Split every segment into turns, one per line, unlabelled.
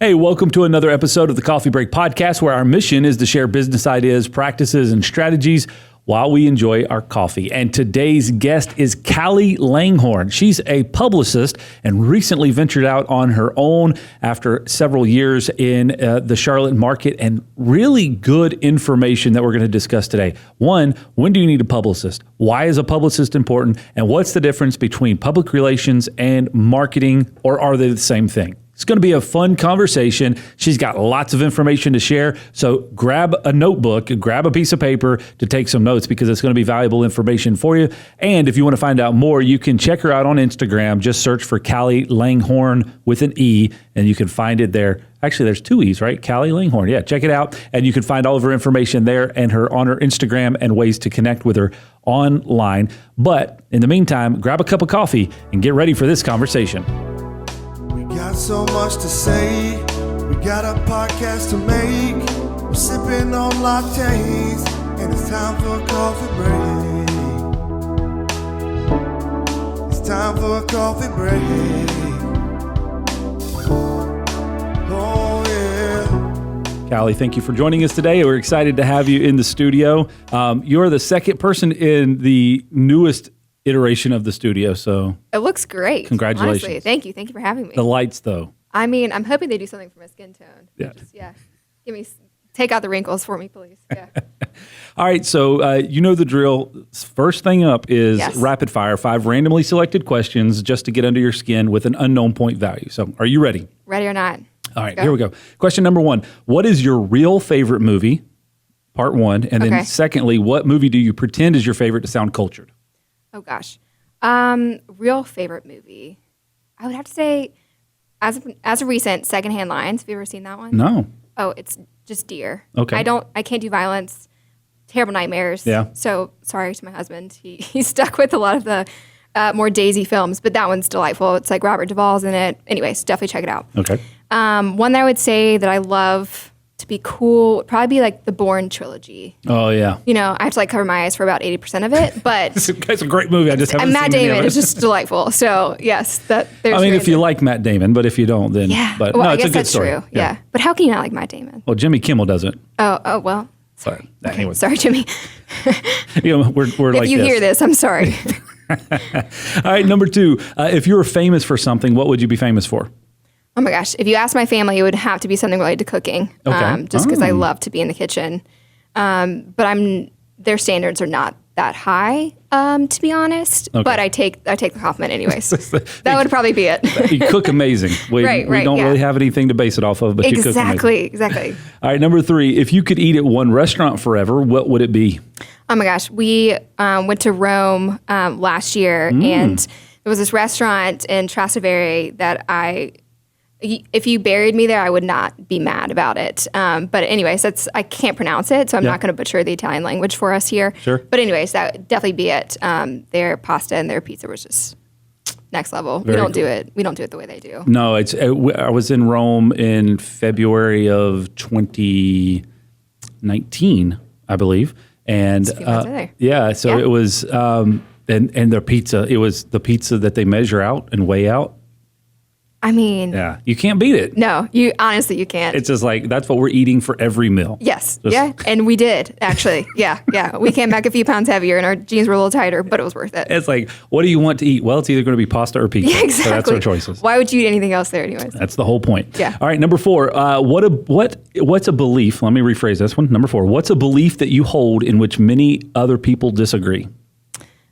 Hey, welcome to another episode of the Coffee Break Podcast, where our mission is to share business ideas, practices, and strategies while we enjoy our coffee. And today's guest is Callie Langhorne. She's a publicist and recently ventured out on her own after several years in the Charlotte market, and really good information that we're going to discuss today. One, when do you need a publicist? Why is a publicist important? And what's the difference between public relations and marketing, or are they the same thing? It's going to be a fun conversation. She's got lots of information to share. So grab a notebook, grab a piece of paper to take some notes, because it's going to be valuable information for you. And if you want to find out more, you can check her out on Instagram. Just search for Callie Langhorne with an E, and you can find it there. Actually, there's two E's, right? Callie Langhorne. Yeah, check it out. And you can find all of her information there and her on her Instagram and ways to connect with her online. But in the meantime, grab a cup of coffee and get ready for this conversation.
Got so much to say, we got a podcast to make. We're sipping on lattes, and it's time for a coffee break. It's time for a coffee break. Oh yeah.
Callie, thank you for joining us today. We're excited to have you in the studio. You're the second person in the newest iteration of the studio, so
it looks great.
Congratulations.
Honestly, thank you for having me.
The lights, though.
I mean, I'm hoping they do something for my skin tone.
Yeah.
Take out the wrinkles for me, please. Yeah.
All right, so you know the drill. First thing up is rapid fire, 5 randomly selected questions just to get under your skin with an unknown point value. So are you ready?
Ready or not?
All right, here we go. Question number 1. What is your real favorite movie? Part 1. And then secondly, what movie do you pretend is your favorite to sound cultured?
Oh, gosh. Real favorite movie. I would have to say, as a recent, Secondhand Lines. Have you ever seen that one?
No.
Oh, it's just dear.
Okay.
I can't do violence. Terrible nightmares.
Yeah.
So sorry to my husband. He's stuck with a lot of the more Daisy films, but that one's delightful. It's like Robert Duvall's in it. Anyways, definitely check it out.
Okay.
One that I would say that I love to be cool would probably be like the Bourne trilogy.
Oh, yeah.
You know, I have to like cover my eyes for about 80% of it, but
it's a great movie. I just haven't seen
Matt Damon is just delightful. So yes,
if you like Matt Damon, but if you don't, then
but
no,
I
it's
guess
a good
that's
story.
true. Yeah. But how can you not like Matt Damon?
Well, Jimmy Kimmel doesn't.
Oh well.
Sorry. Anyway.
Sorry, Jimmy.
We're
if
like
you hear this, I'm sorry.
All right, number 2. If you were famous for something, what would you be famous for?
Oh my gosh. If you ask my family, it would have to be something related to cooking.
Okay.
Just because I love to be in the kitchen. But their standards are not that high, to be honest. Okay. But I take the compliment anyways. That would probably be it.
You cook amazing. We don't really have anything to base it off of, but you cook amazing.
Exactly.
All right, number 3. If you could eat at one restaurant forever, what would it be?
Oh my gosh. We went to Rome last year, and there was this restaurant in Trastevere that if you buried me there, I would not be mad about it. But anyways, I can't pronounce it, so I'm not going to butcher the Italian language for us here.
Sure.
But anyways, that would definitely be it. Their pasta and their pizza was just next level. We don't do it the way they do.
No, I was in Rome in February of 2019, I believe. And it was and their pizza, it was the pizza that they measure out and weigh out.
I mean,
yeah, you can't beat it.
No, honestly, you can't.
It's just like, that's what we're eating for every meal.
Yes. And we did, actually. Yeah. We came back a few pounds heavier and our jeans were a little tighter, but it was worth it.
It's like, what do you want to eat? Well, it's either going to be pasta or pizza.
Yeah, exactly.
So that's our choices.
Why would you eat anything else there anyways?
That's the whole point.
Yeah.
All right, number 4. What's a belief? Let me rephrase this one. Number 4. What's a belief that you hold in which many other people disagree?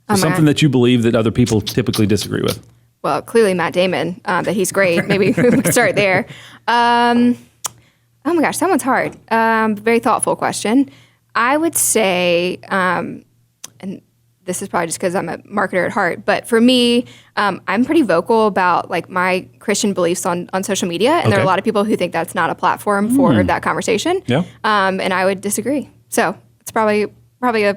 So something that you believe that other people typically disagree with.
Well, clearly Matt Damon, that he's great. Maybe we can start there. Oh my gosh, that one's hard. Very thoughtful question. I would say, and this is probably just because I'm a marketer at heart, but for me, I'm pretty vocal about like my Christian beliefs on social media, and there are a lot of people who think that's not a platform for that conversation.
Yeah.
And I would disagree. So it's probably a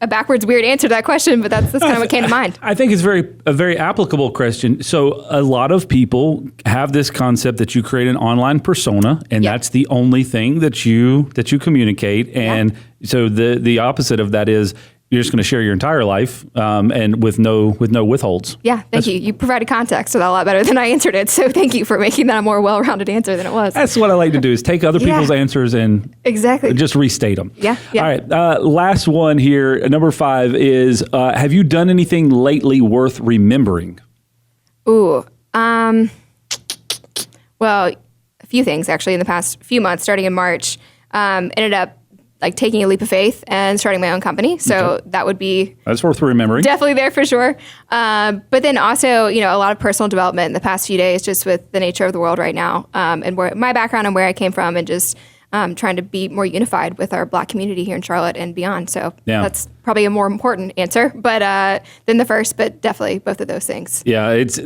backwards, weird answer to that question, but that's kind of what came to mind.
I think it's a very applicable question. So a lot of people have this concept that you create an online persona, and that's the only thing that you communicate. And so the opposite of that is you're just going to share your entire life and with no withholds.
Yeah, thank you. You provided context a lot better than I answered it. So thank you for making that a more well-rounded answer than it was.
That's what I like to do, is take other people's answers and
exactly
just restate them.
Yeah.
All right. Last one here. Number 5 is, have you done anything lately worth remembering?
Ooh. Well, a few things actually in the past few months, starting in March, ended up like taking a leap of faith and starting my own company. So that would be
that's worth remembering.
Definitely there for sure. But then also, a lot of personal development in the past few days, just with the nature of the world right now, and where my background and where I came from, and just trying to be more unified with our Black community here in Charlotte and beyond. So that's probably a more important answer, but than the first, but definitely both of those things.
Yeah, it's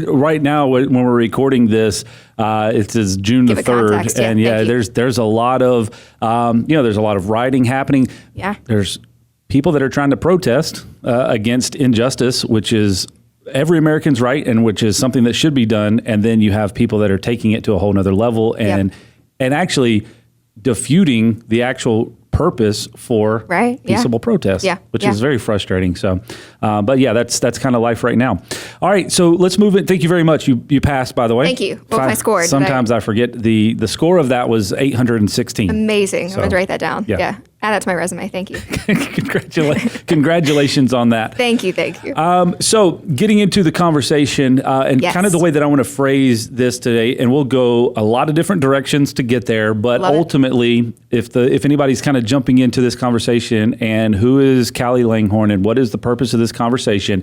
right now when we're recording this, it says June the 3rd,
context,
and there's a lot of there's a lot of rioting happening.
Yeah,
there's people that are trying to protest against injustice, which is every American's right, and which is something that should be done. And then you have people that are taking it to a whole nother level and actually disputing the actual purpose for peaceable protest, which is very frustrating. So, but that's kind of life right now. All right, so let's move it. Thank you very much. You passed, by the way.
Thank you. Well, I scored.
Sometimes I forget the score of that was 816.
Amazing. So, I'm going to write that down. Yeah. Add that to my resume. Thank you.
Congratulations on that.
Thank you.
So getting into the conversation and kind of the way that I want to phrase this today, and we'll go a lot of different directions to get there, but ultimately, if anybody's kind of jumping into this conversation and who is Callie Langhorne and what is the purpose of this conversation,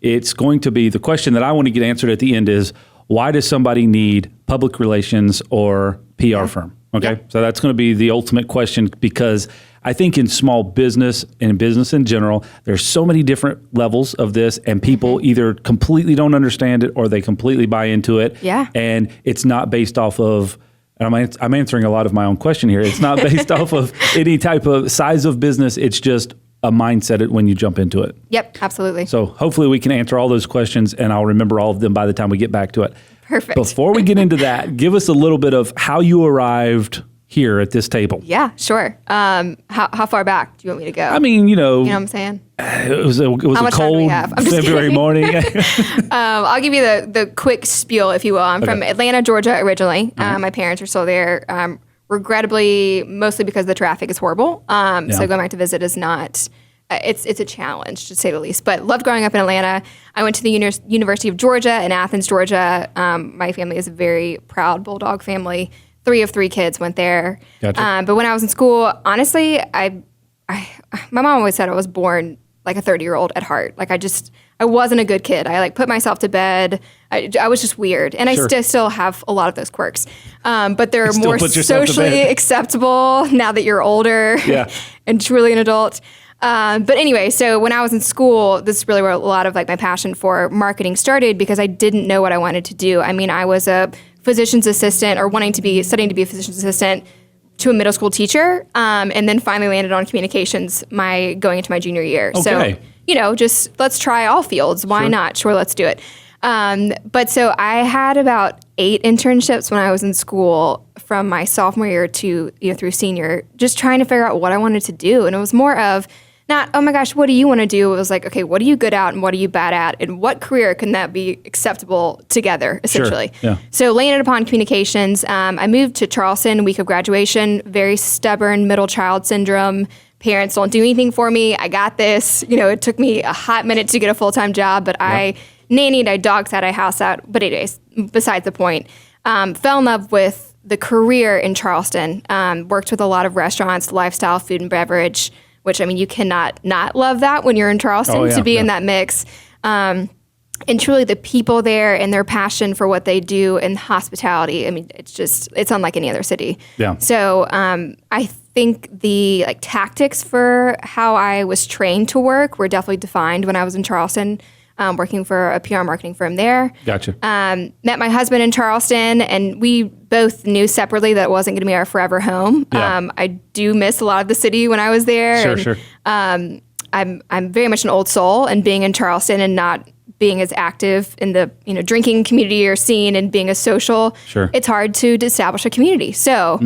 it's going to be the question that I want to get answered at the end is, why does somebody need public relations or PR firm? Okay, so that's going to be the ultimate question, because I think in small business and business in general, there's so many different levels of this, and people either completely don't understand it or they completely buy into it.
Yeah.
And it's not based off of, I'm answering a lot of my own question here. It's not based off of any type of size of business. It's just a mindset when you jump into it.
Yep, absolutely.
So hopefully we can answer all those questions, and I'll remember all of them by the time we get back to it.
Perfect.
Before we get into that, give us a little bit of how you arrived here at this table.
Yeah, sure. How far back do you want me to go?
I mean,
you know what I'm saying?
It was a cold February morning.
I'll give you the quick spiel, if you will. I'm from Atlanta, Georgia originally. My parents are still there. Regrettably, mostly because the traffic is horrible. So going back to visit is not... It's a challenge, to say the least. But loved growing up in Atlanta. I went to the University of Georgia in Athens, Georgia. My family is a very proud Bulldog family. 3 of 3 kids went there.
Gotcha.
But when I was in school, honestly, my mom always said I was born like a 30-year-old at heart. Like I wasn't a good kid. I put myself to bed. I was just weird. And I still have a lot of those quirks. But they're more socially acceptable now that you're older and truly an adult. But anyway, so when I was in school, this is really where a lot of like my passion for marketing started, because I didn't know what I wanted to do. I mean, I was a physician's assistant, or studying to be a physician's assistant to a middle school teacher, and then finally landed on communications going into my junior year.
Okay.
So, just let's try all fields. Why not? Sure, let's do it. But so I had about 8 internships when I was in school, from my sophomore year to through senior, just trying to figure out what I wanted to do. And it was more of not, oh my gosh, what do you want to do? It was like, okay, what are you good at and what are you bad at? And what career can that be acceptable together, essentially?
Sure. Yeah.
So landed upon communications. I moved to Charleston week of graduation, very stubborn middle child syndrome. Parents don't do anything for me. I got this. It took me a hot minute to get a full-time job, but I nannied, I dog sat, I house sat. But anyways, besides the point, fell in love with the career in Charleston. Worked with a lot of restaurants, lifestyle, food and beverage, which, I mean, you cannot not love that when you're in Charleston to be in that mix. And truly the people there and their passion for what they do in hospitality, I mean, it's unlike any other city. Yeah. So I think the tactics for how I was trained to work were definitely defined when I was in Charleston, working for a PR marketing firm there.
Gotcha.
Met my husband in Charleston, and we both knew separately that it wasn't going to be our forever home. Yeah. I do miss a lot of the city when I was there.
Sure.
I'm very much an old soul, and being in Charleston and not being as active in the drinking community or scene and being as social, it's hard to establish a community. So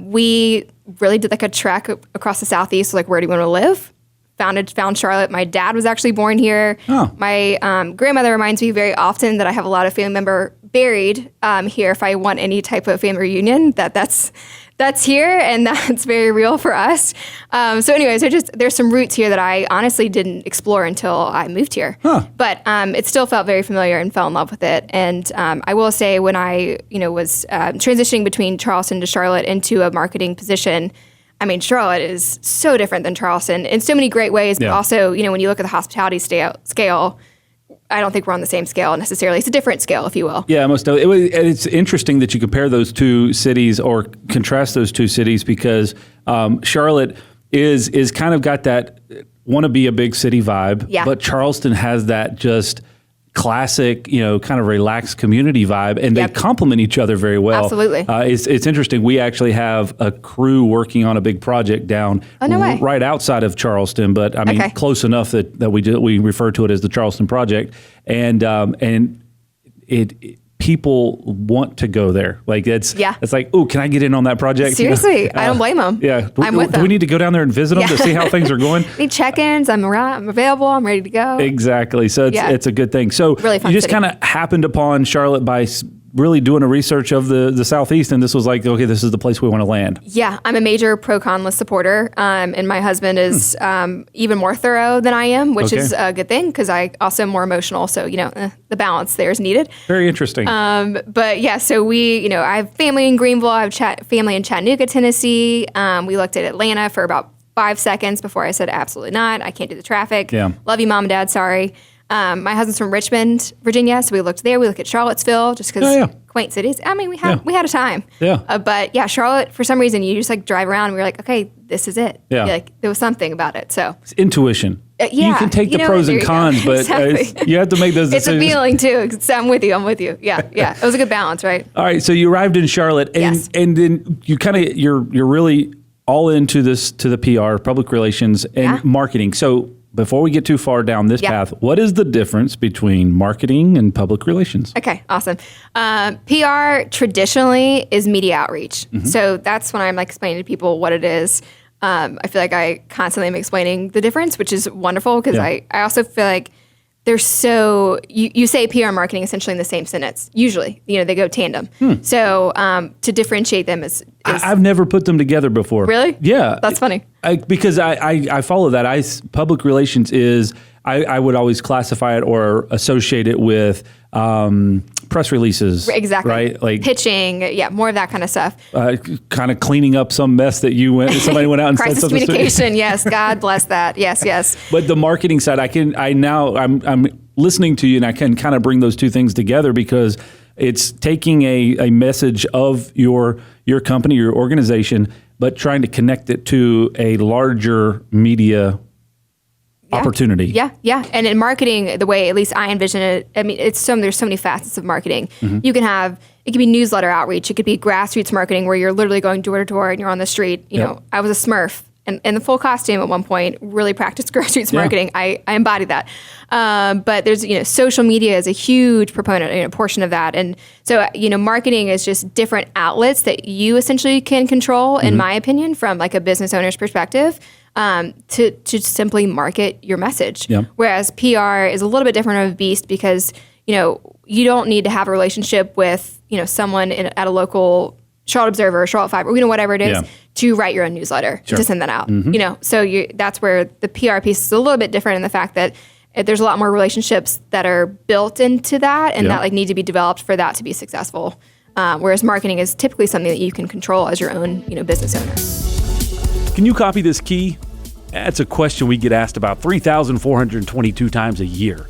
we really did a trek across the Southeast, where do you want to live? found Charlotte. My dad was actually born here.
Oh.
My grandmother reminds me very often that I have a lot of family member buried here if I want any type of family reunion, that's here, and that's very real for us. So anyways, there's some roots here that I honestly didn't explore until I moved here.
Huh.
But it still felt very familiar and fell in love with it. And I will say when I was transitioning between Charleston to Charlotte into a marketing position, I mean, Charlotte is so different than Charleston in so many great ways, but also, when you look at the hospitality scale, I don't think we're on the same scale necessarily. It's a different scale, if you will.
Yeah, it's interesting that you compare those two cities or contrast those two cities because Charlotte is kind of got that want to be a big city vibe, but Charleston has that just classic, kind of relaxed community vibe, and they complement each other very well.
Absolutely.
It's interesting. We actually have a crew working on a big project down right outside of Charleston, but I mean close enough that we refer to it as the Charleston Project, and people want to go there. Like it's like, oh, can I get in on that project?
Seriously, I don't blame them.
Yeah,
I'm with them.
Do we need to go down there and visit them to see how things are going?
Need check-ins. I'm available. I'm ready to go.
Exactly. So it's a good thing. So
really fun
you just kind of happened upon Charlotte by really doing a research of the Southeast, and this was like, okay, this is the place we want to land. Yeah,
I'm a major pro-con list supporter, and my husband is even more thorough than I am, which is a good thing because I also am more emotional, so the balance there is needed.
Very interesting.
But yeah, so I have family in Greenville, I have family in Chattanooga, Tennessee. We looked at Atlanta for about 5 seconds before I said absolutely not. I can't do the traffic.
Yeah.
Love you, Mom and Dad. Sorry. My husband's from Richmond, Virginia, so we looked there. We looked at Charlottesville just because quaint cities. I mean, we had a time.
Yeah.
But yeah, Charlotte, for some reason, you just like drive around and we're like, okay, this is it. Yeah. Like there was something about it. So
it's intuition. You can take the pros and cons, but you have to make those decisions.
It's a feeling too. I'm with you. Yeah. It was a good balance, right?
All right. So you arrived in Charlotte, and then you you're really all into the PR, public relations, and marketing. So before we get too far down this path, what is the difference between marketing and public relations?
Okay, awesome. PR traditionally is media outreach. Mm-hmm. So that's when I'm like explaining to people what it is. I feel like I constantly am explaining the difference, which is wonderful because I also feel like they're so, you say PR and marketing essentially in the same sentence. Usually, they go tandem. So to differentiate them is
I've never put them together before.
Really?
Yeah.
That's funny.
Because I follow that. Public relations is, I would always classify it or associate it with press releases.
Exactly.
Right? Like
pitching. Yeah, more of that kind of stuff.
Kind of cleaning up some mess that somebody went out and
crisis
said something.
Communication. Yes. God bless that. Yes.
But the marketing side, I'm listening to you and I can kind of bring those two things together because it's taking a message of your company, your organization, but trying to connect it to a larger media opportunity.
Yeah. And in marketing, the way at least I envision it, I mean, there's so many facets of marketing. Mm-hmm. It could be newsletter outreach. It could be grassroots marketing where you're literally going door to door and you're on the street. I was a Smurf and in the full costume at one point, really practiced grassroots marketing. I embodied that. But there's, social media is a huge proponent, portion of that. And so, marketing is just different outlets that you essentially can control, in my opinion, from like a business owner's perspective. To simply market your message. Yeah. Whereas PR is a little bit different of a beast because, you don't need to have a relationship with, someone at a local Charlotte Observer or Charlotte Fiber, whatever it is, to write your own newsletter, to send that out. Mm-hmm. So that's where the PR piece is a little bit different in the fact that there's a lot more relationships that are built into that and that need to be developed for that to be successful. Whereas marketing is typically something that you can control as your own, business owner.
Can you copy this key? That's a question we get asked about 3,422 times a year.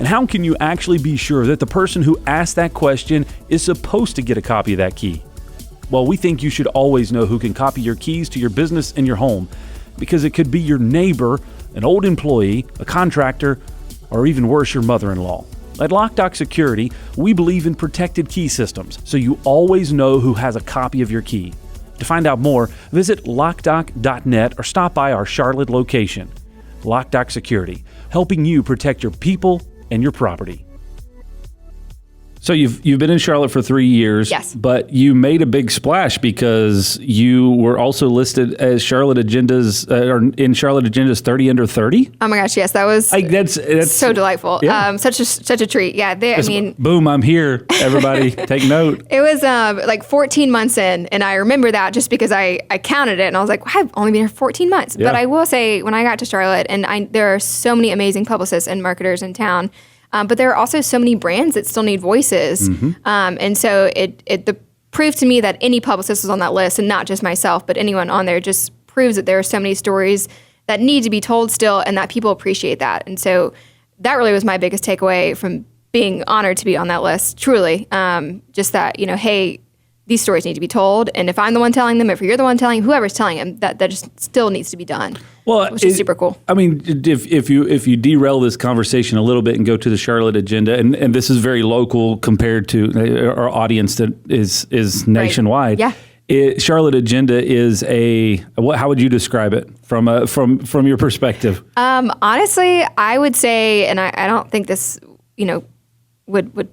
And how can you actually be sure that the person who asked that question is supposed to get a copy of that key? Well, we think you should always know who can copy your keys to your business and your home, because it could be your neighbor, an old employee, a contractor, or even worse, your mother-in-law. At Loc-Doc Security, we believe in protected key systems, so you always know who has a copy of your key. To find out more, visit locdoc.net or stop by our Charlotte location. Loc-Doc Security, helping you protect your people and your property. So you've been in Charlotte for 3 years.
Yes.
But you made a big splash because you were also listed as Charlotte Agenda's or in Charlotte Agenda's 30 under 30.
Oh my gosh, yes, that was
That's
so delightful.
Yeah.
Such a treat. Yeah,
boom, I'm here. Everybody, take note.
It was like 14 months in, and I remember that just because I counted it, and I was like, I've only been here 14 months.
Yeah.
But I will say, when I got to Charlotte, and there are so many amazing publicists and marketers in town. But there are also so many brands that still need voices. And so the proof to me that any publicist was on that list, and not just myself, but anyone on there, just proves that there are so many stories that need to be told still, and that people appreciate that. And so that really was my biggest takeaway from being honored to be on that list, truly. Just that, hey, these stories need to be told. And if I'm the one telling them, if you're the one telling, whoever's telling them, that just still needs to be done.
Well,
which is super cool.
I mean, if you derail this conversation a little bit and go to the Charlotte agenda, and this is very local compared to our audience that is nationwide.
Right. Yeah.
Charlotte agenda is how would you describe it from your perspective?
Honestly, I would say, and I don't think this, would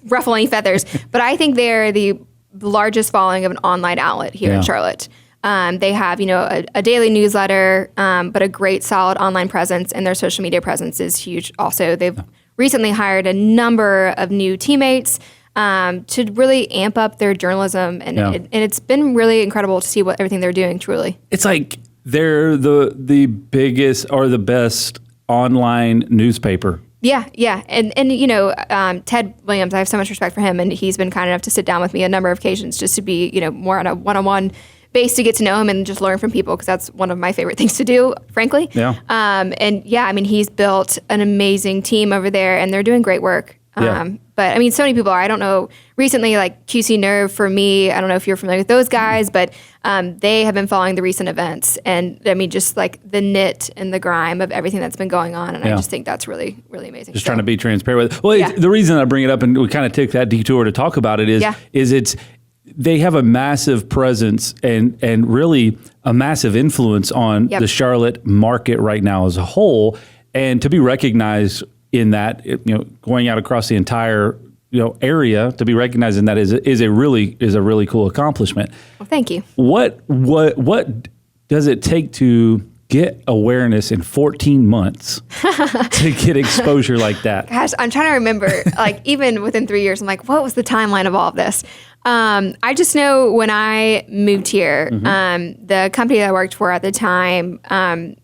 ruffle any feathers, but I think they're the largest following of an online outlet here in Charlotte. They have, a daily newsletter, but a great solid online presence, and their social media presence is huge also. They've recently hired a number of new teammates to really amp up their journalism, and it's been really incredible to see everything they're doing, truly.
It's like they're the biggest or the best online newspaper.
Yeah. And Ted Williams, I have so much respect for him, and he's been kind enough to sit down with me a number of occasions just to be, more on a one-on-one base to get to know him and just learn from people, because that's one of my favorite things to do, frankly.
Yeah.
He's built an amazing team over there, and they're doing great work. But so many people are, I don't know, recently, like QC Nerve for me, I don't know if you're familiar with those guys, but they have been following the recent events, and just like the knit and the grime of everything that's been going on. And I just think that's really, really amazing.
Just trying to be transparent with it. Well, the reason I bring it up, and we kind of took that detour to talk about it, is they have a massive presence and really a massive influence on the Charlotte market right now as a whole, and to be recognized in that, going out across the entire area, to be recognized in that is a really cool accomplishment.
Well, thank you.
What does it take to get awareness in 14 months to get exposure like that?
Gosh, I'm trying to remember, like even within 3 years, I'm like, what was the timeline of all of this? I just know when I moved here, the company that I worked for at the time,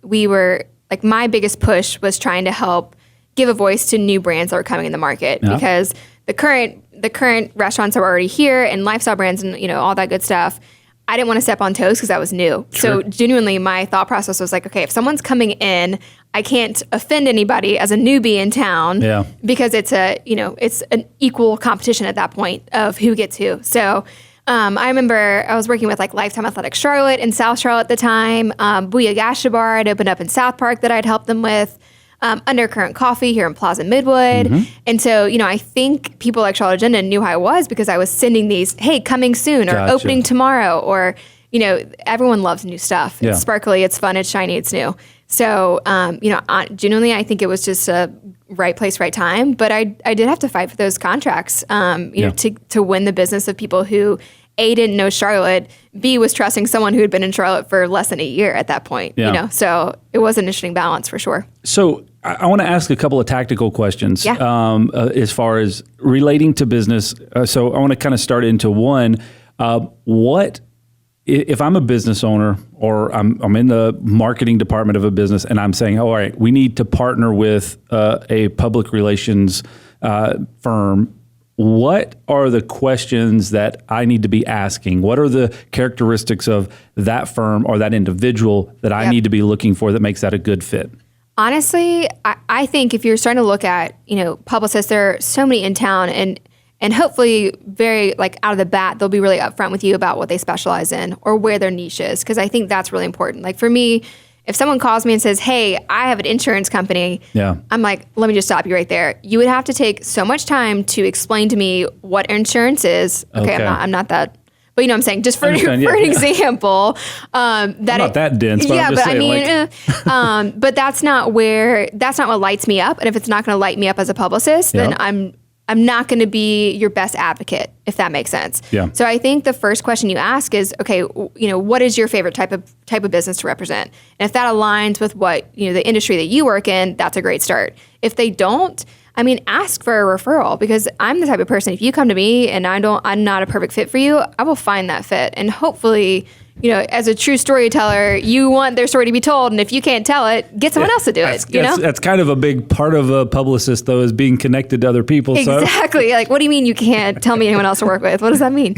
we were like, my biggest push was trying to help give a voice to new brands that were coming in the market, because the current restaurants that were already here and lifestyle brands and all that good stuff, I didn't want to step on toes because I was new.
Sure.
So genuinely, my thought process was like, okay, if someone's coming in, I can't offend anybody as a newbie in town, because it's it's an equal competition at that point of who gets who. So I remember I was working with like Lifetime Athletic Charlotte in South Charlotte at the time. Booyah Gasha Bar had opened up in South Park that I'd helped them with. Undercurrent Coffee here in Plaza Midwood. And so, I think people like Charlotte Agenda knew who I was because I was sending these, hey, coming soon, or opening tomorrow, or, everyone loves new stuff. It's sparkly, it's fun, it's shiny, it's new. So, genuinely, I think it was just a right place, right time. But I did have to fight for those contracts, to win the business of people who, A, didn't know Charlotte, B, was trusting someone who had been in Charlotte for less than a year at that point. So it was an interesting balance for sure. So
I want to ask a couple of tactical questions as far as relating to business. So I want to kind of start into one. What if I'm a business owner, or I'm in the marketing department of a business, and I'm saying, all right, we need to partner with a public relations firm. What are the questions that I need to be asking? What are the characteristics of that firm or that individual that I need to be looking for that makes that a good fit?
Honestly, I think if you're starting to look at, publicists, there are so many in town, and hopefully very like out of the bat, they'll be really upfront with you about what they specialize in or where their niche is. Because I think that's really important. Like for me, if someone calls me and says, hey, I have an insurance company, I'm like, let me just stop you right there. You would have to take so much time to explain to me what insurance is. Okay. I'm not that, but what I'm saying? Just for an example.
I'm not that dense, but I'm just saying,
but that's not what lights me up. And if it's not going to light me up as a publicist, then I'm I'm not going to be your best advocate, if that makes sense.
Yeah.
So I think the first question you ask is, okay, what is your favorite type of business to represent? And if that aligns with what, the industry that you work in, that's a great start. If they don't, ask for a referral, because I'm the type of person, if you come to me and I'm not a perfect fit for you, I will find that fit. And hopefully, as a true storyteller, you want their story to be told. And if you can't tell it, get someone else to do it.
That's kind of a big part of a publicist, though, is being connected to other people.
Exactly.
So.
Like, what do you mean you can't tell me anyone else to work with? What does that mean?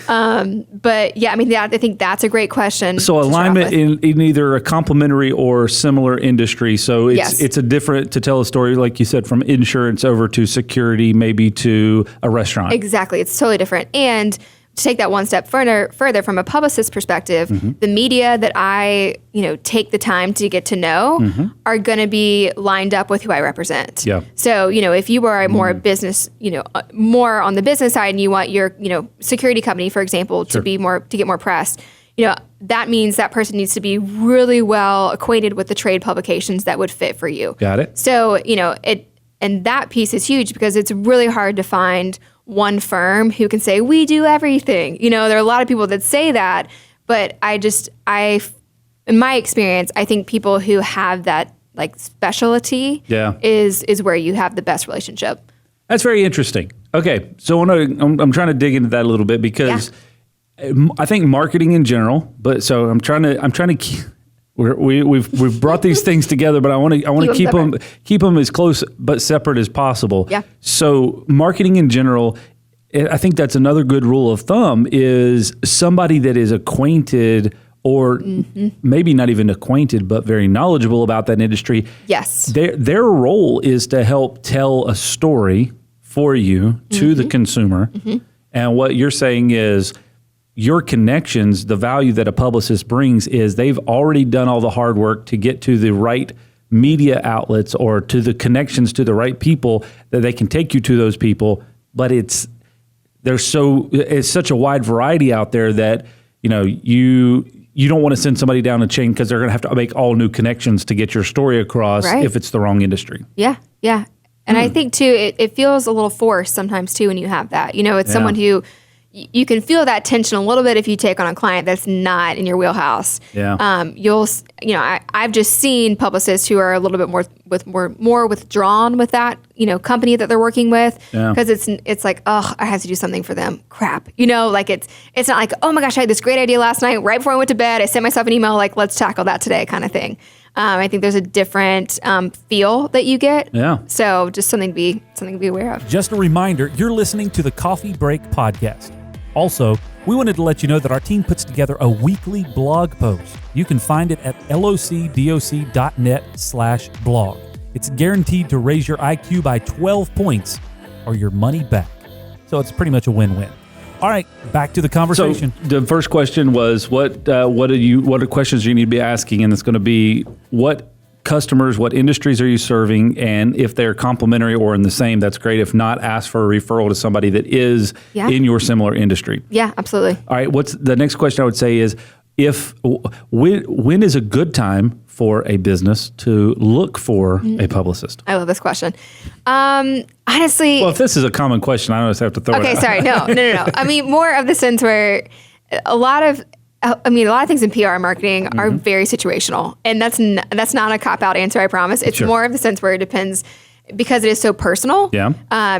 But yeah, I think that's a great question.
So alignment in either a complementary or similar industry. So it's a different, to tell a story, like you said, from insurance over to security, maybe to a restaurant.
Exactly. It's totally different. And to take that one step further from a publicist perspective, the media that I, take the time to get to know are going to be lined up with who I represent.
Yeah.
So, if you are a more business, more on the business side, and you want your, security company, for example, to get more press, that means that person needs to be really well acquainted with the trade publications that would fit for you.
Got it.
So, and that piece is huge, because it's really hard to find one firm who can say, we do everything. There are a lot of people that say that, but in my experience, I think people who have that specialty is where you have the best relationship.
That's very interesting. Okay. So I'm trying to dig into that a little bit, because I think marketing in general, but so I'm trying to we've brought these things together, but I want to keep them as close but separate as possible.
Yeah.
So marketing in general, I think that's another good rule of thumb, is somebody that is acquainted, or maybe not even acquainted, but very knowledgeable about that industry.
Yes.
Their role is to help tell a story for you to the consumer. And what you're saying is, your connections, the value that a publicist brings is they've already done all the hard work to get to the right media outlets, or to the connections to the right people that they can take you to those people. But it's such a wide variety out there that, you don't want to send somebody down a chain, because they're going to have to make all new connections to get your story across if it's the wrong industry.
Yeah. Yeah. And I think too, it feels a little forced sometimes too, when you have that, it's someone who, you can feel that tension a little bit if you take on a client that's not in your wheelhouse.
Yeah.
I've just seen publicists who are a little bit more withdrawn with that, company that they're working with, because it's like, oh, I have to do something for them. Crap. It's not like, oh my gosh, I had this great idea last night right before I went to bed. I sent myself an email like, let's tackle that today, kind of thing. I think there's a different feel that you get.
Yeah.
So just something to be aware of.
Just a reminder, you're listening to the Coffee Break Podcast. Also, we wanted to let you know that our team puts together a weekly blog post. You can find it at locdoc.net/blog. It's guaranteed to raise your IQ by 12 points or your money back. So it's pretty much a win-win. All right, back to the conversation.
So the first question was, what are questions you need to be asking? And it's going to be, what customers, what industries are you serving? And if they're complementary or in the same, that's great. If not, ask for a referral to somebody that is in your similar industry.
Yeah, absolutely.
All right. What's the next question I would say is, when is a good time for a business to look for a publicist?
I love this question. Honestly,
well, if this is a common question, I don't just have to throw it out.
Okay, sorry. No. More of the sense where a lot of things in PR marketing are very situational, and that's not a cop-out answer, I promise. It's more of the sense where it depends, because it is so personal.
Yeah.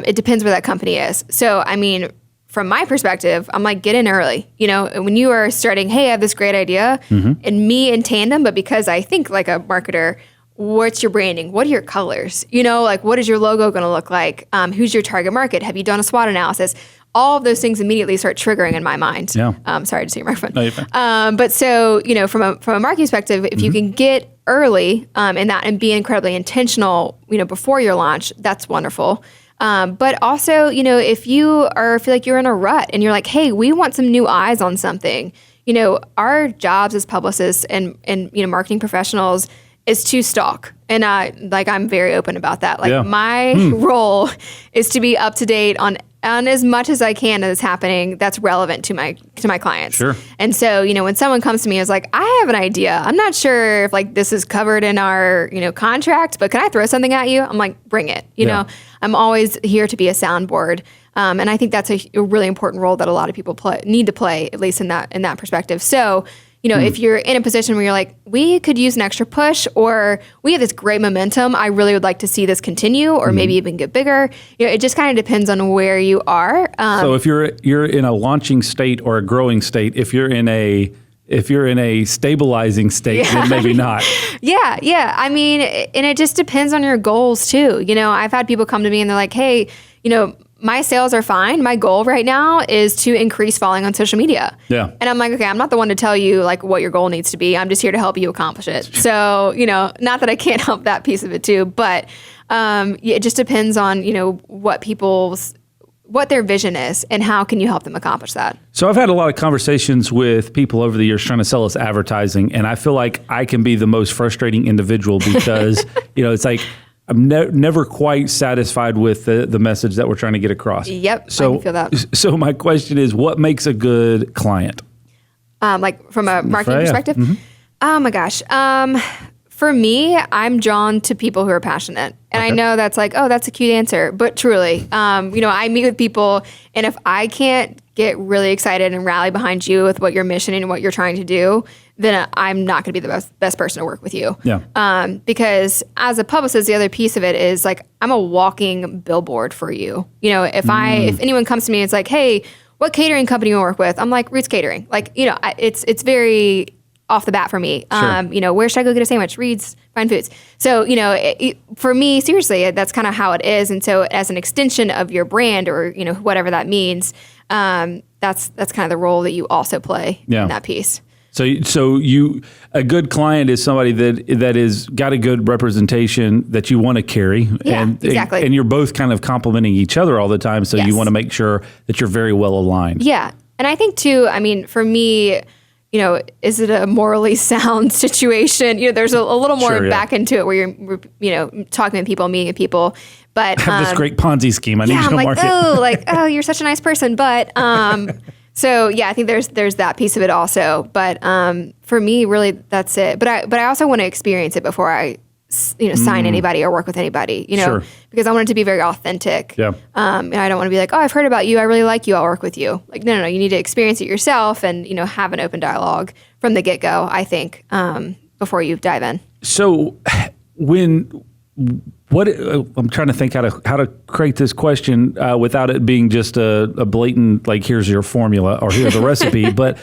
It depends where that company is. So, from my perspective, I'm like, get in early. When you are starting, hey, I have this great idea, and me in tandem, but because I think like a marketer, what's your branding? What are your colors? What is your logo going to look like? Who's your target market? Have you done a SWOT analysis? All of those things immediately start triggering in my mind.
Yeah.
Sorry to see your microphone.
No, you're fine.
But so, from a marketing perspective, if you can get early in that and be incredibly intentional, before your launch, that's wonderful. But also, if you feel like you're in a rut and you're like, hey, we want some new eyes on something, our jobs as publicists and marketing professionals is to stalk. And I'm very open about that. My role is to be up to date on on as much as I can that's happening that's relevant to my clients.
Sure.
And so, when someone comes to me, is like, I have an idea. I'm not sure if like this is covered in our, contract, but can I throw something at you? I'm like, bring it. You know, I'm always here to be a soundboard. And I think that's a really important role that a lot of people need to play, at least in that perspective. So, if you're in a position where you're like, we could use an extra push, or we have this great momentum, I really would like to see this continue, or maybe even get bigger. It just kind of depends on where you are.
So if you're in a launching state or a growing state, if you're in a stabilizing state, then maybe not.
Yeah. I mean, and it just depends on your goals too. I've had people come to me and they're like, hey, my sales are fine. My goal right now is to increase following on social media. Yeah. And I'm like, okay, I'm not the one to tell you like what your goal needs to be. I'm just here to help you accomplish it. So, not that I can't help that piece of it too, but it just depends on, what their vision is and how can you help them accomplish that.
So I've had a lot of conversations with people over the years trying to sell us advertising, and I feel like I can be the most frustrating individual because, it's like, I'm never quite satisfied with the message that we're trying to get across.
Yep,
so,
I can feel that.
So my question is, what makes a good client?
Like from a marketing perspective?
Mm-hmm.
Oh my gosh. For me, I'm drawn to people who are passionate. And I know that's like, oh, that's a cute answer. But truly, I meet with people, and if I can't get really excited and rally behind you with what your mission and what you're trying to do, then I'm not going to be the best person to work with you. Yeah. Because as a publicist, the other piece of it is like, I'm a walking billboard for you. If anyone comes to me, it's like, hey, what catering company you work with? I'm like, Roots Catering. Like, it's very off the bat for me. Sure. Where should I go get a sandwich? Reed's Fine Foods. So, for me, seriously, that's kind of how it is. And so as an extension of your brand, or, whatever that means, that's kind of the role that you also play in that piece.
So a good client is somebody that is got a good representation that you want to carry.
Yeah, exactly.
And you're both kind of complementing each other all the time. So you want to make sure that you're very well aligned.
Yeah. And I think too, for me, is it a morally sound situation? There's a little more back into it where you're, talking to people, meeting with people. But
I have this great Ponzi scheme. I need to market.
Oh, you're such a nice person. But so yeah, I think there's that piece of it also. But for me, really, that's it. But I also want to experience it before I sign anybody or work with anybody. Because I want it to be very authentic. Yeah. And I don't want to be like, oh, I've heard about you. I really like you. I'll work with you. Like, no. You need to experience it yourself and have an open dialogue from the get go. I think before you dive in.
So I'm trying to think how to create this question without it being just a blatant, like, here's your formula or here's a recipe, but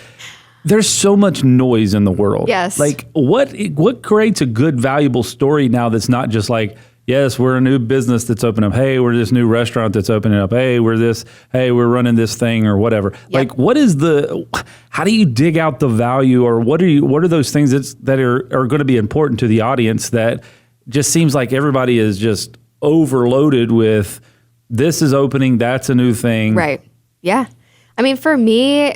there's so much noise in the world.
Yes.
Like, what creates a good, valuable story now that's not just like, yes, we're a new business that's opening up. Hey, we're this new restaurant that's opening up. Hey, we're running this thing or whatever. Yep. Like, how do you dig out the value, or what are those things that are going to be important to the audience that just seems like everybody is just overloaded with, this is opening, that's a new thing.
Right. Yeah. For me,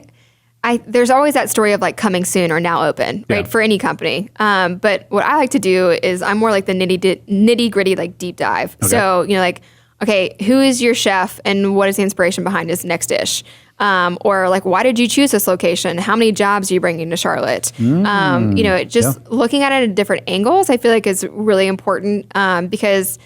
there's always that story of like coming soon or now open, right? For any company. But what I like to do is I'm more like the nitty gritty, like deep dive. Okay. So, like, okay, who is your chef and what is the inspiration behind his next dish? Or like, why did you choose this location? How many jobs are you bringing to Charlotte? Looking at it at different angles, I feel like is really important. Because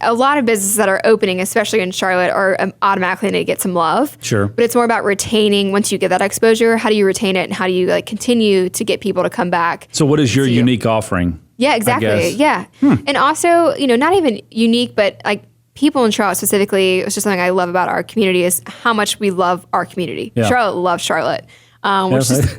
a lot of businesses that are opening, especially in Charlotte, are automatically going to get some love. Sure. But it's more about retaining, once you get that exposure, how do you retain it and how do you like continue to get people to come back?
So what is your unique offering?
Yeah, exactly. Yeah. And also, not even unique, but like people in Charlotte specifically, it's just something I love about our community is how much we love our community. Yeah. Charlotte loves Charlotte.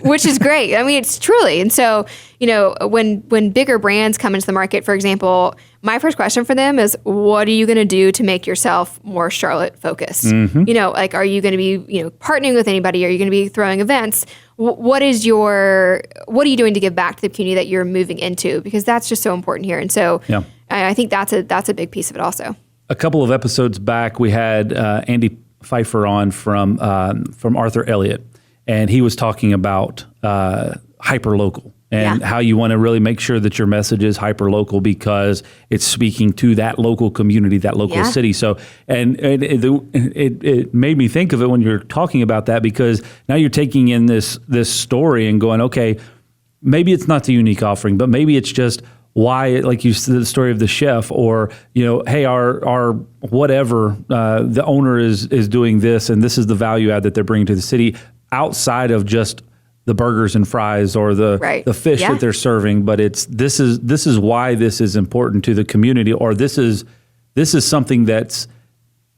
Which is great. It's truly. And so, when bigger brands come into the market, for example, my first question for them is, what are you going to do to make yourself more Charlotte focused? Mm-hmm. Are you going to be, partnering with anybody? Are you going to be throwing events? What are you doing to give back to the community that you're moving into? Because that's just so important here. And so I think that's a big piece of it also.
A couple of episodes back, we had Andy Pfeiffer on from Arthur Elliott. And he was talking about hyperlocal and how you want to really make sure that your message is hyper local because it's speaking to that local community, that local city. So, and it made me think of it when you're talking about that, because now you're taking in this story and going, okay, maybe it's not the unique offering, but maybe it's just why, like you said, the story of the chef, or, hey, our whatever, the owner is doing this, and this is the value add that they're bringing to the city outside of just the burgers and fries or the fish that they're serving. But this is why this is important to the community, or this is something that's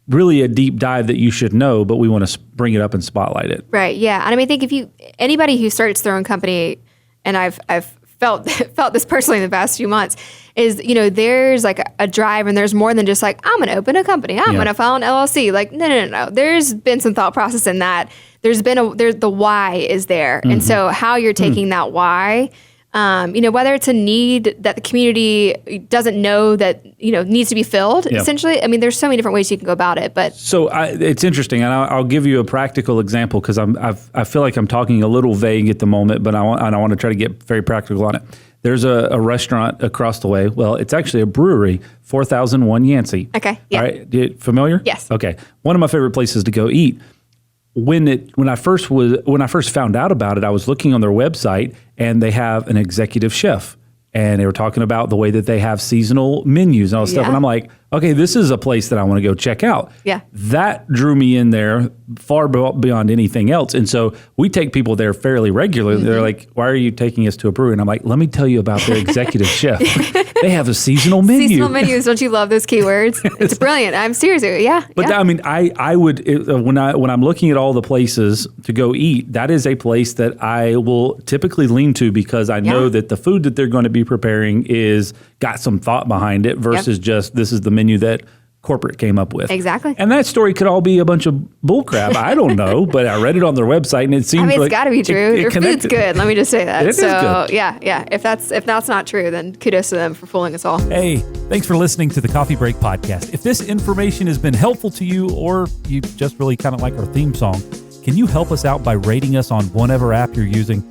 really a deep dive that you should know, but we want to bring it up and spotlight it.
Right. Yeah. And I mean, I think anybody who starts their own company, and I've felt this personally in the past few months, is, there's like a drive, and there's more than just like, I'm going to open a company, I'm going to file an LLC. Like, no. There's been some thought process in that. The why is there. And so how you're taking that why, whether it's a need that the community doesn't know that, needs to be filled, essentially. I mean, there's so many different ways you can go about it. But
so it's interesting, and I'll give you a practical example, because I feel like I'm talking a little vague at the moment, but I want to try to get very practical on it. There's a restaurant across the way. Well, it's actually a brewery, 4001 Yancey.
Okay. Yeah.
All right. Familiar?
Yes.
Okay. One of my favorite places to go eat. When I first found out about it, I was looking on their website, and they have an executive chef, and they were talking about the way that they have seasonal menus and all this stuff. And I'm like, okay, this is a place that I want to go check out.
Yeah.
That drew me in there far beyond anything else. And so we take people there fairly regularly. They're like, why are you taking us to a brewery? And I'm like, let me tell you about their executive chef. They have a seasonal menu.
Seasonal menus, don't you love those keywords? It's brilliant. I'm serious. Yeah.
But I mean, I would, when I'm looking at all the places to go eat, that is a place that I will typically lean to, because I know that the food that they're going to be preparing is got some thought behind it versus just this is the menu that corporate came up with.
Exactly.
And that story could all be a bunch of bullcrap. I don't know, but I read it on their website, and it seems like
it's got to be true. Their food's good. Let me just say that.
It is good.
Yeah. If that's not true, then kudos to them for fooling us all.
Hey, thanks for listening to the Coffee Break Podcast. If this information has been helpful to you, or you just really kind of like our theme song, can you help us out by rating us on whatever app you're using?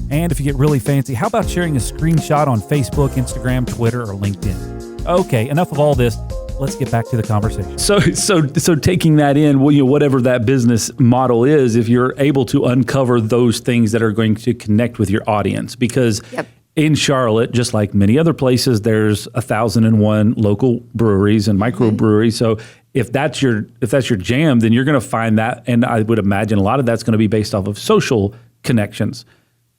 And if you get really fancy, how about sharing a screenshot on Facebook, Instagram, Twitter, or LinkedIn? Okay, enough of all this. Let's get back to the conversation.
So taking that in, whatever that business model is, if you're able to uncover those things that are going to connect with your audience, because in Charlotte, just like many other places, there's 1,001 local breweries and microbreweries. So if that's your jam, then you're going to find that, and I would imagine a lot of that's going to be based off of social connections.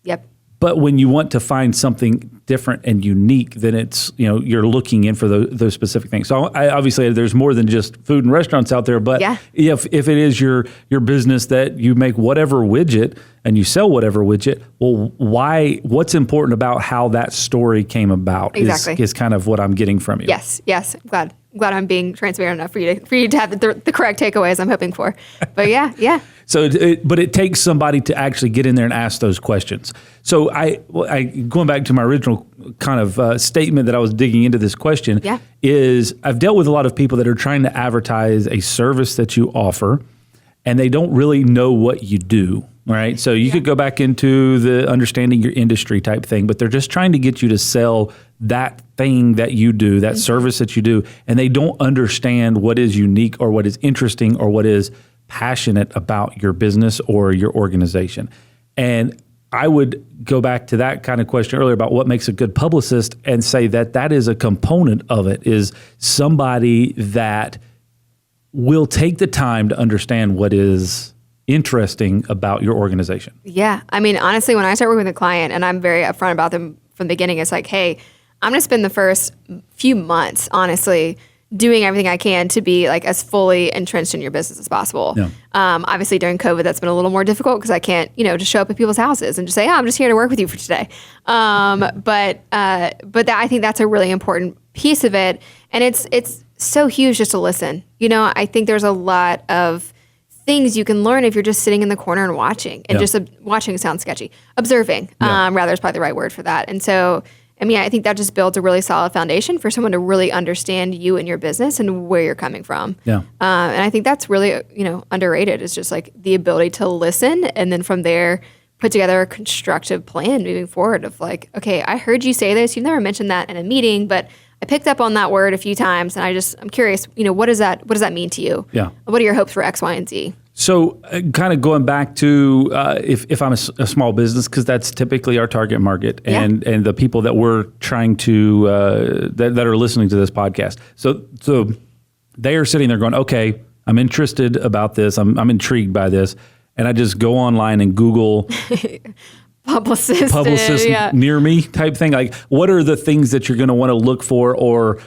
Yep.
But when you want to find something different and unique, then it's, you're looking in for those specific things. So obviously there's more than just food and restaurants out there, but if it is your business that you make whatever widget and you sell whatever widget, well, what's important about how that story came about is kind of what I'm getting from you.
Yes. Glad I'm being transparent enough for you to have the correct takeaways I'm hoping for. But yeah.
So, but it takes somebody to actually get in there and ask those questions. So I going back to my original kind of statement that I was digging into this question is I've dealt with a lot of people that are trying to advertise a service that you offer, and they don't really know what you do. Right. So you could go back into the understanding your industry type thing, but they're just trying to get you to sell that thing that you do, that service that you do, and they don't understand what is unique or what is interesting or what is passionate about your business or your organization. And I would go back to that kind of question earlier about what makes a good publicist and say that is a component of it, is somebody that will take the time to understand what is interesting about your organization.
Yeah. I mean, honestly, when I start working with a client and I'm very upfront about them from the beginning, it's like, hey, I'm going to spend the first few months, honestly, doing everything I can to be like as fully entrenched in your business as possible. Yeah. Obviously, during COVID, that's been a little more difficult because I can't, just show up at people's houses and just say, I'm just here to work with you for today. But I think that's a really important piece of it. And it's so huge just to listen. I think there's a lot of things you can learn if you're just sitting in the corner and watching. And just watching sounds sketchy. Observing, rather, is probably the right word for that. And so, I think that just builds a really solid foundation for someone to really understand you and your business and where you're coming from. Yeah. And I think that's really, underrated. It's just like the ability to listen and then from there put together a constructive plan moving forward of like, okay, I heard you say this. You've never mentioned that in a meeting, but I picked up on that word a few times, and I'm curious, what does that mean to you?
Yeah.
What are your hopes for X, Y, and Z?
So kind of going back to if I'm a small business, because that's typically our target market and the people that we're trying to, that are listening to this podcast. So they are sitting there going, okay, I'm interested about this. I'm intrigued by this. And I just go online and Google
Publicist
near me type thing. Like, what are the things that you're going to want to look for, or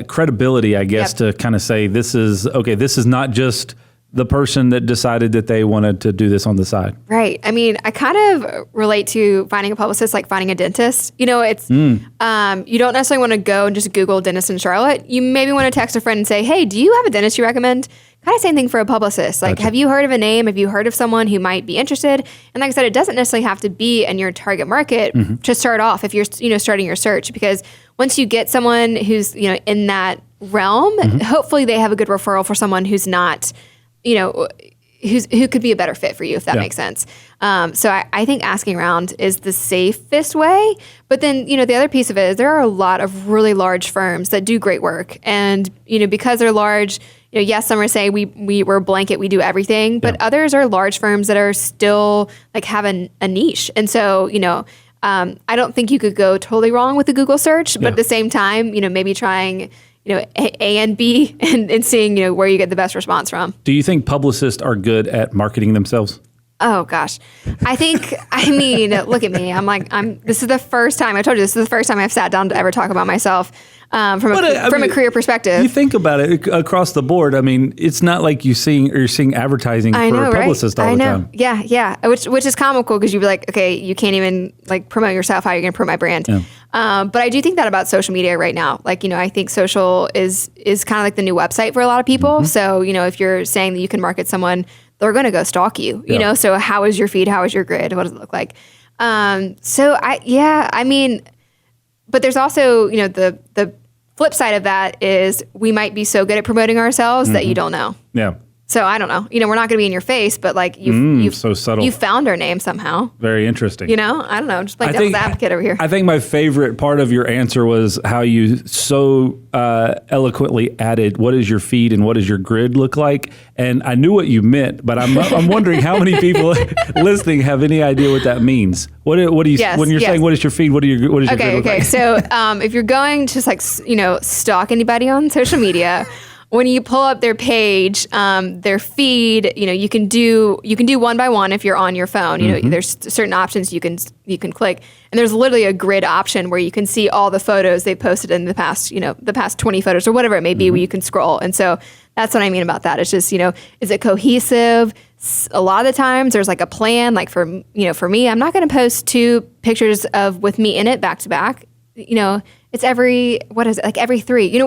credibility, I guess, to kind of say this is not just the person that decided that they wanted to do this on the side.
Right. I mean, I kind of relate to finding a publicist like finding a dentist. It's you don't necessarily want to go and just Google dentist in Charlotte. You maybe want to text a friend and say, hey, do you have a dentist you recommend? Kind of same thing for a publicist. Like, have you heard of a name? Have you heard of someone who might be interested? And like I said, it doesn't necessarily have to be in your target market to start off if you're starting your search, because once you get someone who's in that realm, hopefully they have a good referral for someone who's not who could be a better fit for you, if that makes sense. So I think asking around is the safest way. But then, the other piece of it is there are a lot of really large firms that do great work. And, because they're large, yes, some are saying we're a blanket, we do everything. But others are large firms that are still like have a niche. And so, I don't think you could go totally wrong with the Google search. But at the same time, maybe trying A and B and seeing, where you get the best response from.
Do you think publicists are good at marketing themselves?
Oh gosh. I mean, look at me. This is the first time I've sat down to ever talk about myself from a career perspective.
You think about it across the board. I mean, it's not like you're seeing advertising for a publicist all the time.
Yeah. Which is comical because you'd be like, okay, you can't even like promote yourself. How are you going to promote my brand? Yeah. But I do think that about social media right now. Like, I think social is kind of like the new website for a lot of people. So, if you're saying that you can market someone, they're going to go stalk you, so how is your feed? How is your grid? What does it look like? But there's also, the flip side of that is we might be so good at promoting ourselves that you don't know.
Yeah.
So I don't know. We're not going to be in your face, but like you've
so subtle.
You found our name somehow.
Very interesting.
I don't know. Just like devil's advocate over here.
I think my favorite part of your answer was how you so eloquently added, "What is your feed and what does your grid look like?" And I knew what you meant, but I'm wondering how many people listening have any idea what that means. What do you when you're saying what is your feed? What is your grid look like?
So if you're going to just like stalk anybody on social media. When you pull up their page, their feed, you can do one by one if you're on your phone. There's certain options you can click, and there's literally a grid option where you can see all the photos they posted in the past 20 photos or whatever it may be, where you can scroll. And so that's what I mean about that. It's just is it cohesive? A lot of the times there's like a plan. Like for me, I'm not going to post 2 pictures with me in it back to back. It's every 3.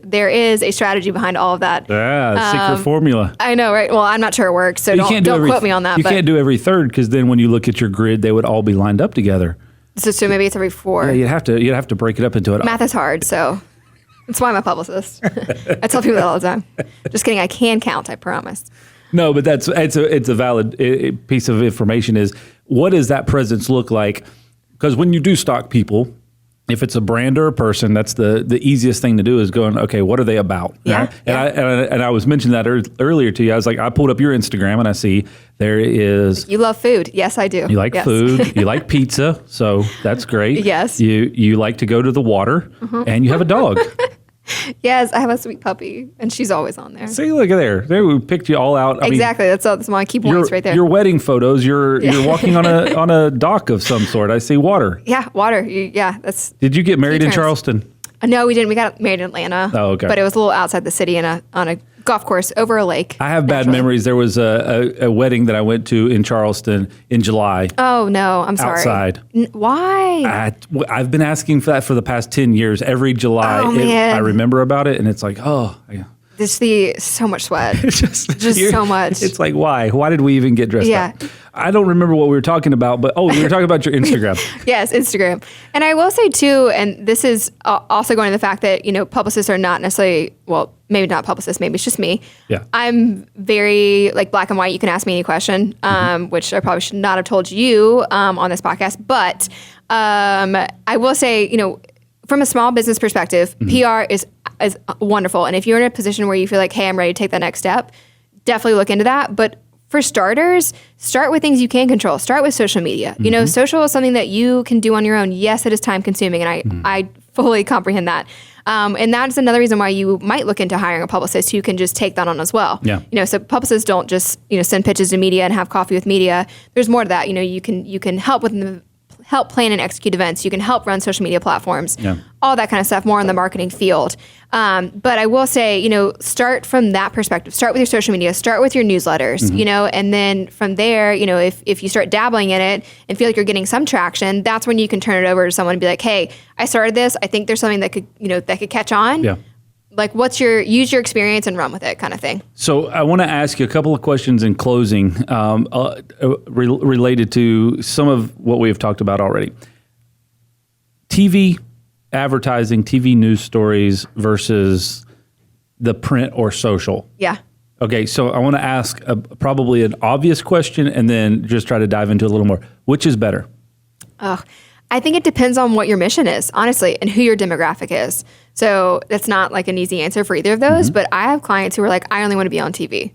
There is a strategy behind all of that.
Yeah, secret formula.
I know, right? Well, I'm not sure it works, so don't quote me on that.
You can't do every third because then when you look at your grid, they would all be lined up together.
So maybe it's every 4.
Yeah, you'd have to break it up into it.
Math is hard, so that's why I'm a publicist. I tell people that all the time. Just kidding. I can count. I promise.
No, but it's a valid piece of information. Is what does that presence look like? Because when you do stalk people, if it's a brand or a person, that's the easiest thing to do is going, okay, what are they about?
Yeah.
Right? And I was mentioning that earlier to you. I was like, I pulled up your Instagram and I see there is.
You love food. Yes, I do.
You like food. You like pizza. So that's great.
Yes.
You like to go to the water and you have a dog.
Yes, I have a sweet puppy, and she's always on there.
See, look at there. There, we picked you all out.
Exactly. That's my key points right there.
Your wedding photos. You're walking on a dock of some sort. I see water.
Yeah, water. That's.
Did you get married in Charleston?
No, we didn't. We got married in Atlanta.
Oh, okay.
But it was a little outside the city on a golf course over a lake.
I have bad memories. There was a wedding that I went to in Charleston in July.
Oh, no. I'm sorry.
Outside.
Why?
I've been asking for that for the past 10 years. Every July,
man.
I remember about it, and it's like, oh, yeah.
so much sweat.
Just
Just so much.
It's like, why? Why did we even get dressed up? I don't remember what we were talking about, but we were talking about your Instagram.
Yes, Instagram. And I will say too, and this is also going to the fact that, publicists are not necessarily, well, maybe not publicists, maybe it's just me.
Yeah.
I'm very like black and white. You can ask me any question, which I probably should not have told you on this podcast. But I will say, from a small business perspective, PR is wonderful. And if you're in a position where you feel like, hey, I'm ready to take that next step, definitely look into that. But for starters, start with things you can control. Start with social media. Social is something that you can do on your own. Yes, it is time consuming, and I fully comprehend that. And that's another reason why you might look into hiring a publicist who can just take that on as well.
Yeah.
So publicists don't just send pitches to media and have coffee with media. There's more to that. You can help with help plan and execute events. You can help run social media platforms, all that kind of stuff, more in the marketing field. But I will say, start from that perspective. Start with your social media. Start with your newsletters, and then from there, if you start dabbling in it and feel like you're getting some traction, that's when you can turn it over to someone and be like, hey, I started this. I think there's something that could catch on.
Yeah.
Like use your experience and run with it kind of thing.
So I want to ask you a couple of questions in closing related to some of what we have talked about already. TV advertising, TV news stories versus the print or social.
Yeah.
Okay, so I want to ask probably an obvious question and then just try to dive into a little more. Which is better?
I think it depends on what your mission is, honestly, and who your demographic is. So that's not like an easy answer for either of those, but I have clients who are like, I only want to be on TV.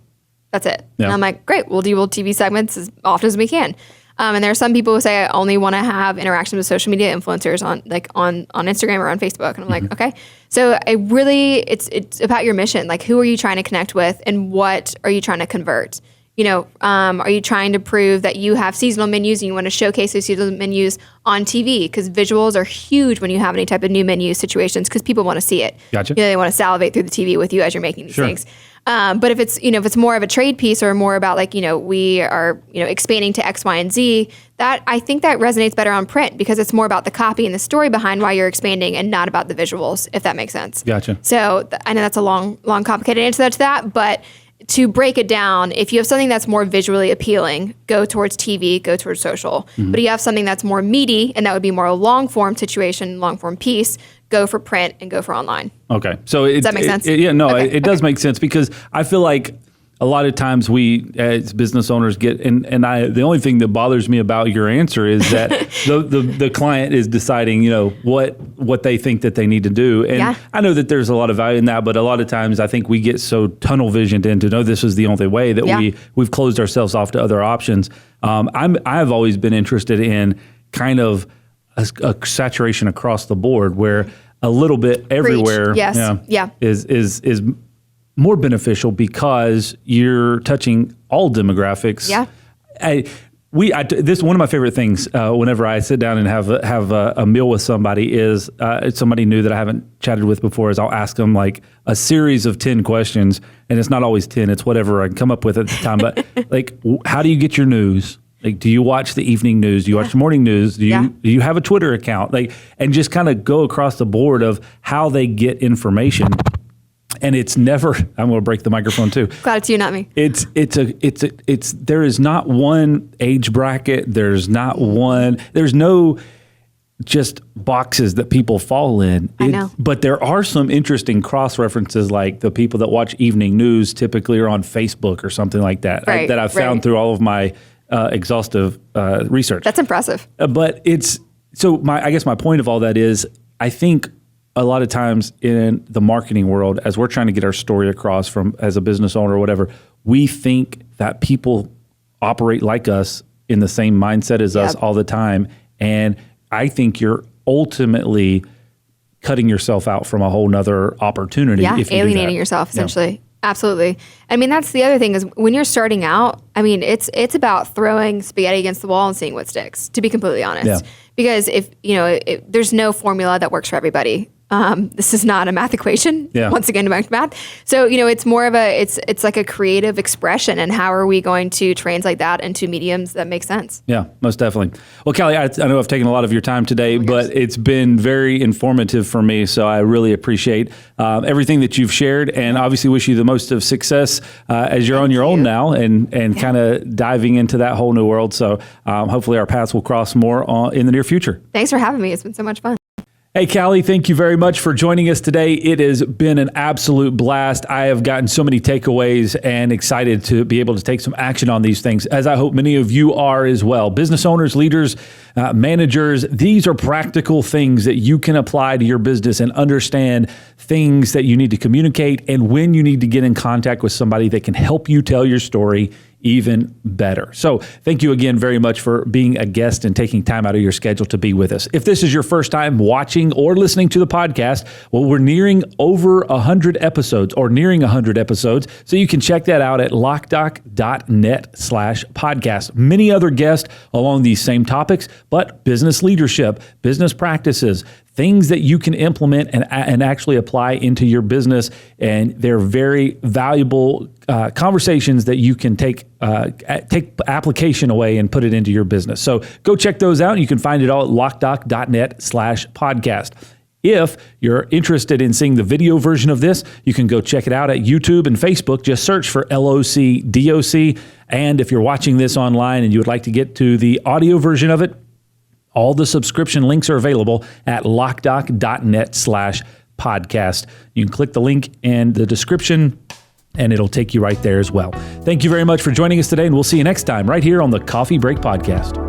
That's it.
Yeah.
And I'm like, great, we'll do TV segments as often as we can. And there are some people who say, I only want to have interaction with social media influencers on Instagram or on Facebook. And I'm like, okay. So it's about your mission. Like, who are you trying to connect with and what are you trying to convert? Are you trying to prove that you have seasonal menus and you want to showcase those seasonal menus on TV? Because visuals are huge when you have any type of new menu situations because people want to see it.
Gotcha.
They want to salivate through the TV with you as you're making these things. But if it's more of a trade piece or more about we are expanding to X, Y, and Z, that I think that resonates better on print because it's more about the copy and the story behind why you're expanding and not about the visuals, if that makes sense.
Gotcha.
So I know that's a long, complicated answer to that, but to break it down, if you have something that's more visually appealing, go towards TV, go towards social. But if you have something that's more meaty, and that would be more a long form situation, long form piece, go for print and go for online.
Okay. So
does that make sense?
It does make sense because I feel like a lot of times we as business owners get, the only thing that bothers me about your answer is that the client is deciding, what they think that they need to do. And I know that there's a lot of value in that, but a lot of times I think we get so tunnel visioned into, no, this is the only way that we've closed ourselves off to other options. I've always been interested in kind of a saturation across the board where a little bit everywhere is more beneficial because you're touching all demographics.
Yeah.
This one of my favorite things whenever I sit down and have a meal with somebody is somebody new that I haven't chatted with before is I'll ask them like a series of 10 questions, and it's not always 10, it's whatever I can come up with at the time. But like, how do you get your news? Like, do you watch the evening news? Do you watch the morning news? Do you have a Twitter account? Like, and just kind of go across the board of how they get information. And it's never, I'm going to break the microphone too.
Glad it's you, not me.
There is not one age bracket. There's no just boxes that people fall in.
I know.
But there are some interesting cross references, like the people that watch evening news typically are on Facebook or something like that, that I've found through all of my exhaustive research.
That's impressive.
But I guess my point of all that is, I think a lot of times in the marketing world, as we're trying to get our story across as a business owner or whatever, we think that people operate like us in the same mindset as us all the time. And I think you're ultimately cutting yourself out from a whole nother opportunity.
Yeah,
if you
alienating yourself, essentially. Yeah. Absolutely. I mean, that's the other thing is when you're starting out, I mean, it's about throwing spaghetti against the wall and seeing what sticks, to be completely honest. Yeah. Because if there's no formula that works for everybody. This is not a math equation.
Yeah.
Once again, back to math. So, it's more of it's like a creative expression. And how are we going to translate that into mediums that make sense?
Yeah, most definitely. Well, Callie, I know I've taken a lot of your time today, but it's been very informative for me. So I really appreciate everything that you've shared, and obviously wish you the most of success as you're on your own now and kind of diving into that whole new world. So hopefully our paths will cross more in the near future.
Thanks for having me. It's been so much fun.
Hey, Callie, thank you very much for joining us today. It has been an absolute blast. I have gotten so many takeaways and excited to be able to take some action on these things, as I hope many of you are as well. Business owners, leaders, managers, these are practical things that you can apply to your business and understand things that you need to communicate and when you need to get in contact with somebody that can help you tell your story even better. So thank you again very much for being a guest and taking time out of your schedule to be with us. If this is your first time watching or listening to the podcast, well, we're nearing over 100 episodes or nearing 100 episodes. So you can check that out at Loc-Doc.net/podcast. Many other guests along these same topics, but business leadership, business practices, things that you can implement and actually apply into your business. And they're very valuable conversations that you can take application away and put it into your business. So go check those out. You can find it all at Loc-Doc.net/podcast. If you're interested in seeing the video version of this, you can go check it out at YouTube and Facebook. Just search for LOC-DOC. And if you're watching this online and you would like to get to the audio version of it, all the subscription links are available at Loc-Doc.net/podcast. You can click the link in the description and it'll take you right there as well. Thank you very much for joining us today, and we'll see you next time right here on the Coffee Break Podcast.